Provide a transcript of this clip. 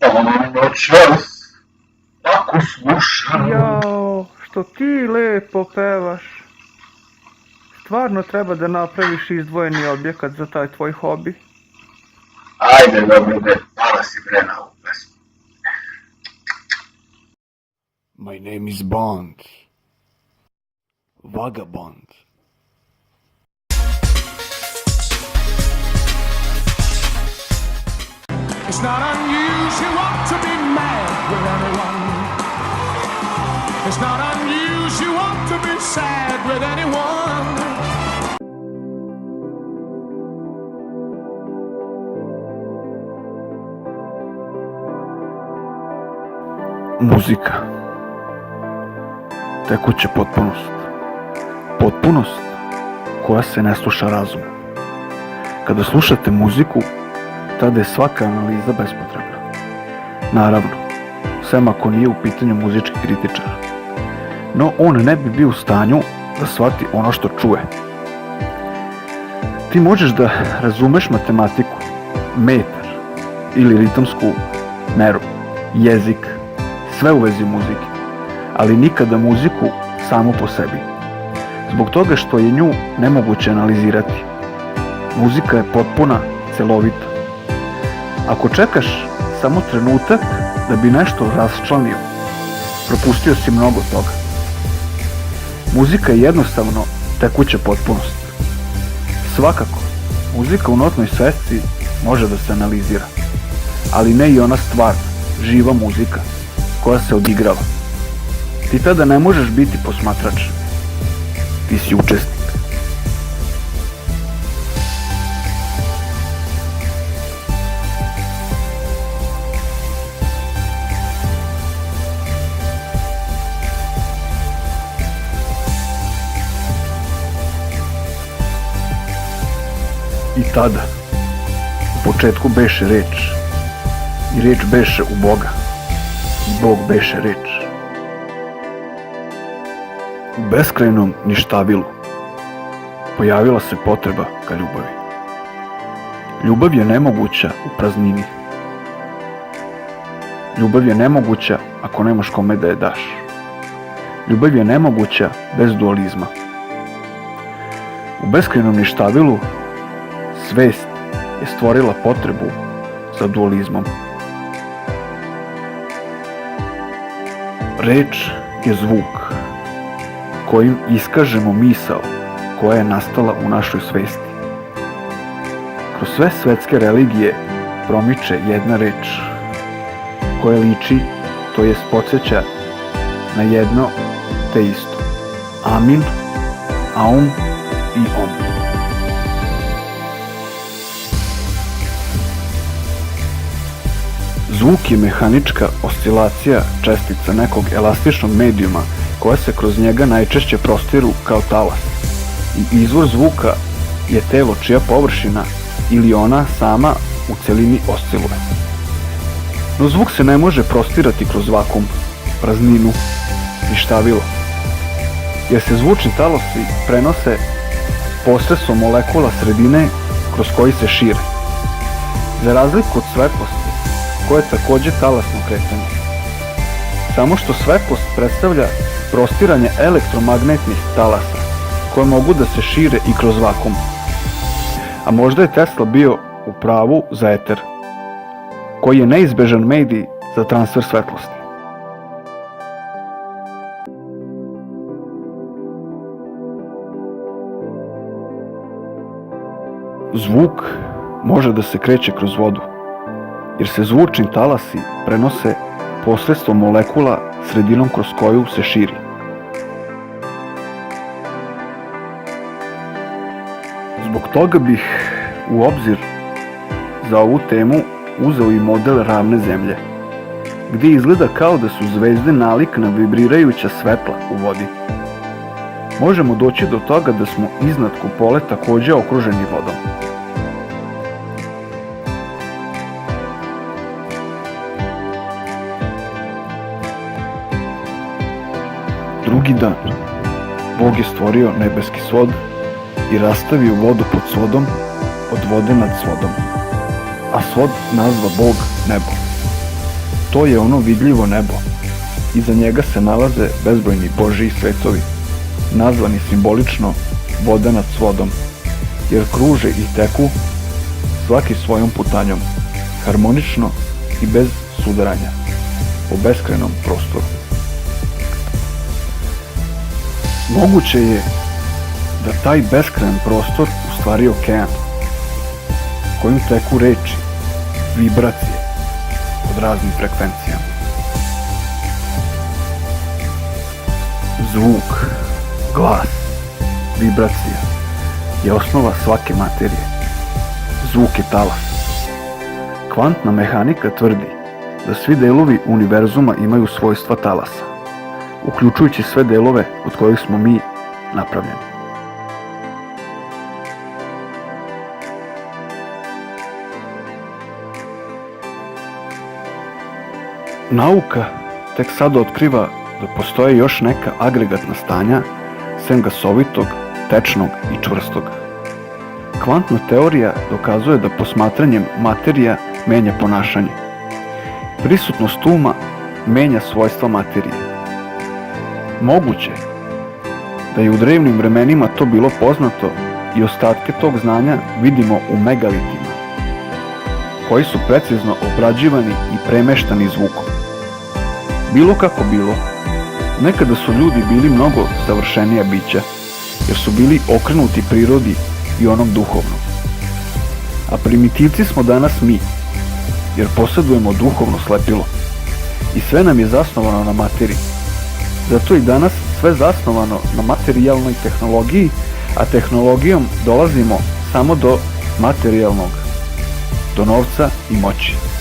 Noćas, ako slušam. Jao, što ti lepo pevaš. Stvarno treba da napraviš izdvojeni objekat za taj tvoj hobi. Ajde, dobro, pala si bre na ovu pesmu. My name is Bond. Vagabond. It's not unusual to be mad with anyone. It's not unusual to be sad with anyone. Muzika. Tekuća potpunost. Potpunost koja se ne sluša razumom. Kada slušate muziku, tada je svaka analiza bespotrebna. Naravno, sem ako nije u pitanju muzički kritičar. No on ne bi bio u stanju da shvati ono što čuje. Ti možeš da razumeš matematiku, metar ili ritamsku meru, jezik, sve u vezi muzike, ali nikada muziku samu po sebi. Zbog toga što je nju nemoguće analizirati. Muzika je potpuna, celovita. Ako čekaš samo trenutak da bi nešto raščlanio, propustio si mnogo toga. Muzika je jednostavno tekuća potpunost. Svakako, muzika u notnoj svesci može da se analizira, ali ne i ona stvarna, živa muzika koja se odigrava. Ti tada ne možeš biti posmatrač, ti si učesnik. I tada, u početku beše reč, i reč beše u Boga, i Bog beše reč. U beskrajnom ništavilu pojavila se potreba ka ljubavi. Ljubav je nemoguća u praznini. Ljubav je nemoguća ako nemaš kome da je daš. Ljubav je nemoguća bez dualizma. U beskrajnom ništavilu svest je stvorila potrebu za dualizmom. Reč je zvuk kojim iskažemo misao koja je nastala u našoj svesti. Kroz sve svetske religije promiče jedna reč koja liči, to jest podsjeća na jedno te isto. Amin, Aum i Om. Zvuk je mehanička oscilacija čestica nekog elastičnog medijuma koja se kroz njega najčešće prostiru kao talas. I izvor zvuka je telo čija površina ili ona sama u celini osciluje. No zvuk se ne može prostirati kroz vakum, prazninu, ništavilo, jer se zvučni talosi prenose posredstvom molekula sredine kroz koji se šire. Za razliku od svetlosti, koje je takođe talasno kretanje. Samo što svetlost predstavlja prostiranje elektromagnetnih talasa koje mogu da se šire i kroz vakum. A možda je Tesla bio u pravu za eter, koji je neizbežan medij za transfer svetlosti. Zvuk može da se kreće kroz vodu, jer se zvučni talasi prenose posredstvom molekula sredinom kroz koju se širi. Zbog toga bih u obzir za ovu temu uzeo i model ravne zemlje, gdje izgleda kao da su zvezde nalik na vibrirajuća svetla u vodi. Možemo doći do toga da smo iznad kupole takođe okruženi vodom. Drugi dan, Bog je stvorio nebeski svod i rastavio vodu pod svodom, od vode nad svodom, a svod nazva Bog nebo. to je ono vidljivo nebo. Iza njega se nalaze bezbrojni božji svetovi, nazvani simbolično voda nad vodom, jer kruže i teku svaki svojom putanjom, harmonično i bez sudaranja, po beskrajnom prostoru. Moguće je da taj beskrajan prostor u stvari okean, kojim teku reči, vibracije od raznim frekvencijama. Zvuk, glas, vibracija je osnova svake materije. Zvuk je talas. Kvantna mehanika tvrdi da svi delovi univerzuma imaju svojstva talasa, uključujući sve delove od kojih smo mi napravljeni. Nauka tek sada otkriva da postoje još neka agregatna stanja sem gasovitog, tečnog i čvrstog. Kvantna teorija dokazuje da posmatranjem materija menja ponašanje. Prisutnost uma menja svojstva materije. Moguće da je u drevnim vremenima to bilo poznato i ostatke tog znanja vidimo u megalitima, koji su precizno obrađivani i premeštani zvukom. Bilo kako bilo, nekada su ljudi bili mnogo savršenija bića, jer su bili okrenuti prirodi i onom duhovnom. A primitivci smo danas mi, jer posjedujemo duhovno slepilo. I sve nam je zasnovano na materiji. Zato i danas sve zasnovano na materijalnoj tehnologiji, a tehnologijom dolazimo samo do materijalnog, do novca i moći.